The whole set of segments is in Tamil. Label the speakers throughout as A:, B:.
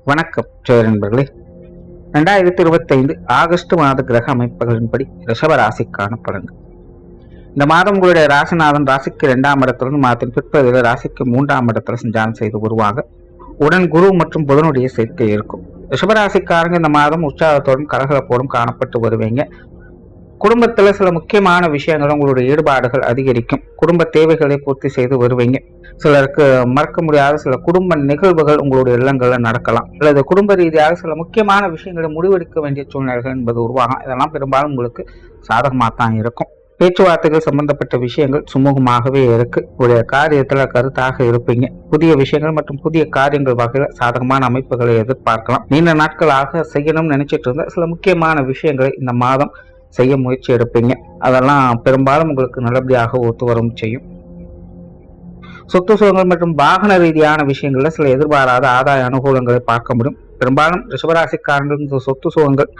A: வணக்கம் நண்பர்களே. 2025 ஆகஸ்ட் மாத கிரக அமைப்புகளின்படி ரிஷபராசிக்கான பலன்கள். இந்த மாதம் உங்களுடைய ராசிநாதன் ராசிக்கு 2ஆம் இடத்துல மாதத்தின் பிற்பகுதியில் ராசிக்கு 3ஆம் இடத்துல சஞ்சாரம் செய்து உருவாக உடன் குரு மற்றும் புதனுடைய சேர்க்கை இருக்கும். ரிஷபராசிக்காரங்க இந்த மாதம் உற்சாகத்தோடும் கலகலப்போடும் காணப்பட்டு வருவீங்க. குடும்பத்துல சில முக்கியமான விஷயங்கள் உங்களுடைய ஈடுபாடுகள் அதிகரிக்கும். குடும்ப தேவைகளை பூர்த்தி செய்து வருவீங்க. சிலருக்கு மறக்க முடியாத சில குடும்ப நிகழ்வுகள் உங்களுடைய இல்லங்கள்ல நடக்கலாம், அல்லது குடும்ப ரீதியாக சில முக்கியமான விஷயங்களை முடிவெடுக்க வேண்டிய சூழ்நிலைகள் என்பது உருவாகும். இதெல்லாம் பெரும்பாலும் உங்களுக்கு சாதகமாக தான் இருக்கும். பேச்சுவார்த்தைகள் சம்பந்தப்பட்ட விஷயங்கள் சுமூகமாகவே இருக்கு. உங்களுடைய காரியத்துல கருத்தாக இருப்பீங்க. புதிய விஷயங்கள் மற்றும் புதிய காரியங்கள் வகையில் சாதகமான அமைப்புகளை எதிர்பார்க்கலாம். நீண்ட நாட்களாக செய்யணும்னு நினைச்சிட்டு இருந்த சில முக்கியமான விஷயங்களை இந்த மாதம் செய்ய முயற்சி எடுப்பீங்க. அதெல்லாம் பெரும்பாலும் உங்களுக்கு நல்லபடியாக ஒத்து வரும் செய்யும். சொத்து சுகங்கள் மற்றும் வாகன ரீதியான விஷயங்கள்ல சில எதிர்பாராத ஆதாய அனுகூலங்களை பார்க்க முடியும். பெரும்பாலும் ரிஷபராசிக்காரர்கள் இந்த சொத்து சுகங்கள்,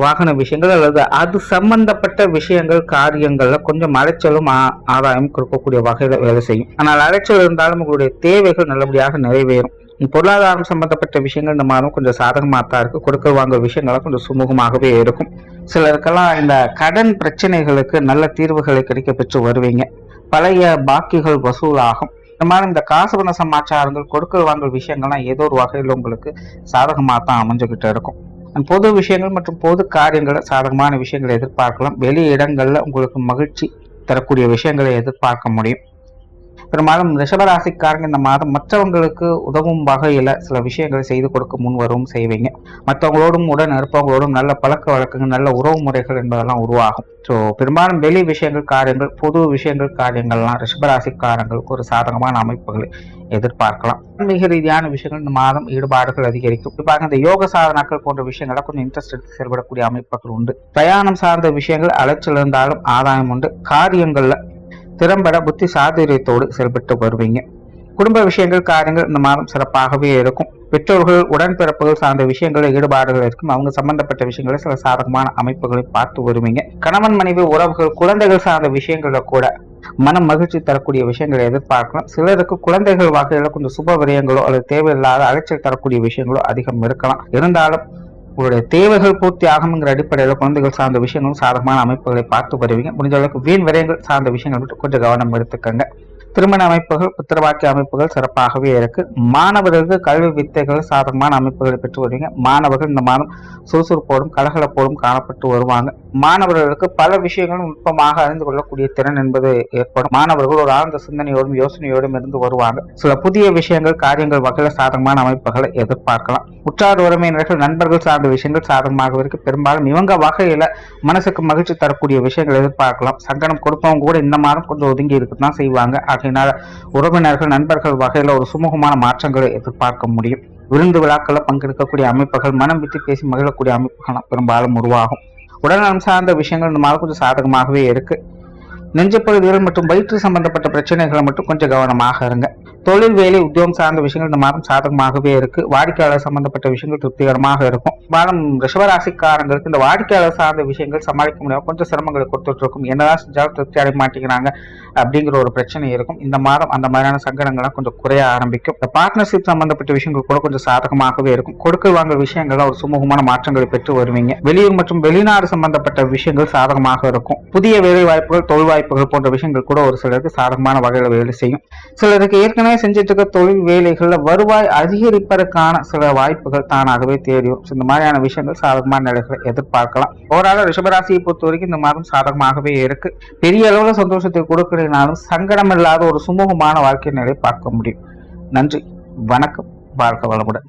A: வாகன விஷயங்கள் அல்லது அது சம்பந்தப்பட்ட விஷயங்கள் காரியங்கள்ல கொஞ்சம் அலைச்சலும் ஆதாயம் கொடுக்கக்கூடிய வகையில வேலை செய்யும். ஆனால் அலைச்சல் இருந்தாலும் உங்களுடைய தேவைகள் நல்லபடியாக நிறைவேறும். பொருளாதாரம் சம்பந்தப்பட்ட விஷயங்கள் இந்த மாதம் கொஞ்சம் சாதகமாக தான் இருக்கு. கொடுக்க வாங்க விஷயங்கள்லாம் கொஞ்சம் சுமூகமாகவே இருக்கும். சிலருக்கெல்லாம் இந்த கடன் பிரச்சனைகளுக்கு நல்ல தீர்வுகளை கிடைக்க பெற்று வருவீங்க. பழைய பாக்கிகள் வசூலாகும். இந்த மாதிரி இந்த காசுபண சமாச்சாரங்கள் கொடுக்கல் வாங்கல் விஷயங்கள்லாம் ஏதோ ஒரு வகையில் உங்களுக்கு சாதகமாக தான் அமைஞ்சுக்கிட்டு இருக்கும். பொது விஷயங்கள் மற்றும் பொது காரியங்களை சாதகமான விஷயங்களை எதிர்பார்க்கலாம். வெளி இடங்கள்ல உங்களுக்கு மகிழ்ச்சி தரக்கூடிய விஷயங்களை எதிர்பார்க்க முடியும். பெரும்பாலும் ரிஷபராசிக்காரங்க இந்த மாதம் மற்றவங்களுக்கு உதவும் வகையில சில விஷயங்களை செய்து கொடுக்க முன் வரவும் செய்வீங்க. மற்றவங்களோடும் உடன் இருப்பவங்களோடும் நல்ல பழக்க வழக்கங்கள், நல்ல உறவு முறைகள் என்பதெல்லாம் உருவாகும். ஸோ பெரும்பாலும் வெளி விஷயங்கள் காரியங்கள், பொது விஷயங்கள் காரியங்கள்லாம் ரிஷபராசிக்காரங்களுக்கு ஒரு சாதகமான அமைப்புகளை எதிர்பார்க்கலாம். ஆன்மீக ரீதியான விஷயங்கள் இந்த மாதம் ஈடுபாடுகள் அதிகரிக்கும். குறிப்பாக இந்த யோக சாதனாக்கள் போன்ற விஷயங்களை கொஞ்சம் இன்ட்ரெஸ்ட் எடுத்து செயல்படக்கூடிய அமைப்புகள் உண்டு. பிரயாணம் சார்ந்த விஷயங்கள் அலைச்சல் இருந்தாலும் ஆதாயம் உண்டு. காரியங்கள்ல திறம்பட புத்தி சாதுரியத்தோடு செயல்பட்டு வருவீங்க. குடும்ப விஷயங்கள் காரியங்கள் இந்த மாதம் சிறப்பாகவே இருக்கும். பெற்றோர்கள் உடன்பிறப்புகள் சார்ந்த விஷயங்களில் ஈடுபாடுகள் இருக்கும். அவங்க சம்பந்தப்பட்ட விஷயங்களை சில சாதகமான அமைப்புகளை பார்த்து வருவீங்க. கணவன் மனைவி உறவுகள், குழந்தைகள் சார்ந்த விஷயங்கள கூட மனம் மகிழ்ச்சி தரக்கூடிய விஷயங்களை எதிர்பார்க்கலாம். சிலருக்கு குழந்தைகள் வகையில கொஞ்சம் சுப விரயங்களோ அல்லது தேவையில்லாத அலைச்சல் தரக்கூடிய விஷயங்களோ அதிகம் இருக்கலாம். இருந்தாலும் உங்களுடைய தேவைகள் பூர்த்தி ஆகுங்கிற அடிப்படையில் குழந்தைகள் சார்ந்த விஷயங்களும் சாதகமான அமைப்புகளை பார்த்து வருவீங்க. முடிஞ்ச அளவுக்கு வீண் விரயங்கள் சார்ந்த விஷயங்கள் மட்டும் கொஞ்சம் கவனம் எடுத்துக்கங்க. திருமண அமைப்புகள், புத்திரவாக்கிய அமைப்புகள் சிறப்பாகவே இருக்கு. மாணவர்களுக்கு கல்வி வித்தைகள் சாதகமான அமைப்புகளை பெற்று வருவீங்க. மாணவர்கள் இந்த மாதம் சுறுசுறுப்போடும் கலகலப்போடும் காணப்பட்டு வருவாங்க. மாணவர்களுக்கு பல விஷயங்களும் நுட்பமாக அறிந்து கொள்ளக்கூடிய திறன் என்பது ஏற்படும். மாணவர்கள் ஒரு ஆழ்ந்த சிந்தனையோடும் யோசனையோடும் இருந்து வருவாங்க. சில புதிய விஷயங்கள் காரியங்கள் வகையில சாதகமான அமைப்புகளை எதிர்பார்க்கலாம். உற்றார் உறவினர்கள், நண்பர்கள் சார்ந்த விஷயங்கள் சாதகமாக இருக்கு. பெரும்பாலும் இவங்க வகையில மனசுக்கு மகிழ்ச்சி தரக்கூடிய விஷயங்கள் எதிர்பார்க்கலாம். சங்கடம் கொடுப்பவங்க கூட இந்த மாதம் கொஞ்சம் ஒதுங்கி இருக்குதான் செய்வாங்க. ஆகையினால உறவினர்கள், நண்பர்கள் வகையில ஒரு சுமூகமான மாற்றங்களை எதிர்பார்க்க முடியும். விருந்து விழாக்களில் பங்கெடுக்கக்கூடிய அமைப்புகள், மனம் விட்டு பேசி மகிழக்கூடிய அமைப்புகள் பெரும்பாலும் உருவாகும். உடல்நலம் சார்ந்த விஷயங்கள் இந்த மாதம் கொஞ்சம் சாதகமாகவே இருக்கு. நெஞ்சப்பகுதிகள் மற்றும் வயிற்று சம்பந்தப்பட்ட பிரச்சனைகளை மட்டும் கொஞ்சம் கவனமாக இருங்க. தொழில், வேலை, உத்தியோகம் சார்ந்த விஷயங்கள் இந்த மாதம் சாதகமாகவே இருக்கு. வாடிக்கையாளர் சம்பந்தப்பட்ட விஷயங்கள் திருப்திகரமாக இருக்கும். மாதம் ரிஷபராசிக்காரங்களுக்கு இந்த வாடிக்கையாளர் சார்ந்த விஷயங்கள் சமாளிக்க முடியாம கொஞ்சம் சிரமங்களை கொடுத்துட்டு இருக்கும். என்னதான் செஞ்சாலும் திருப்தி அடைய மாட்டேங்கிறாங்க அப்படிங்கிற ஒரு பிரச்சனை இருக்கும். இந்த மாதம் அந்த மாதிரியான சங்கடங்கள்லாம் கொஞ்சம் குறைய ஆரம்பிக்கும். இந்த பார்ட்னர்ஷிப் சம்பந்தப்பட்ட விஷயங்கள் கூட கொஞ்சம் சாதகமாகவே இருக்கும். கொடுக்கல் வாங்கல் விஷயங்கள்ல ஒரு சுமூகமான மாற்றங்களை பெற்று வருவீங்க. வெளியூர் மற்றும் வெளிநாடு சம்பந்தப்பட்ட விஷயங்கள் சாதகமாக இருக்கும். புதிய வேலை வாய்ப்புகள், தொழில் வாய்ப்புகள் போன்ற விஷயங்கள் கூட ஒரு சிலருக்கு சாதகமான வகையில் வேலை செய்யும். சிலருக்கு ஏற்கனவே செஞ்சிட்டு இருக்க தொழில் வேலைகள்ல வருவாய் அதிகரிப்பதற்கான சில வாய்ப்புகள் தானாகவே தேடி வரும். இந்த மாதிரியான விஷயங்கள் சாதகமான நிலைகளை எதிர்பார்க்கலாம். ஓராள ரிஷபராசியை பொறுத்த வரைக்கும் இந்த மாதம் சாதகமாகவே இருக்கு. பெரிய அளவுல சந்தோஷத்தை கொடுக்கிறனாலும் சங்கடம் இல்லாத ஒரு சுமூகமான வாழ்க்கை நிலை பார்க்க முடியும். நன்றி, வணக்கம், வாழ்க வளமுடன்.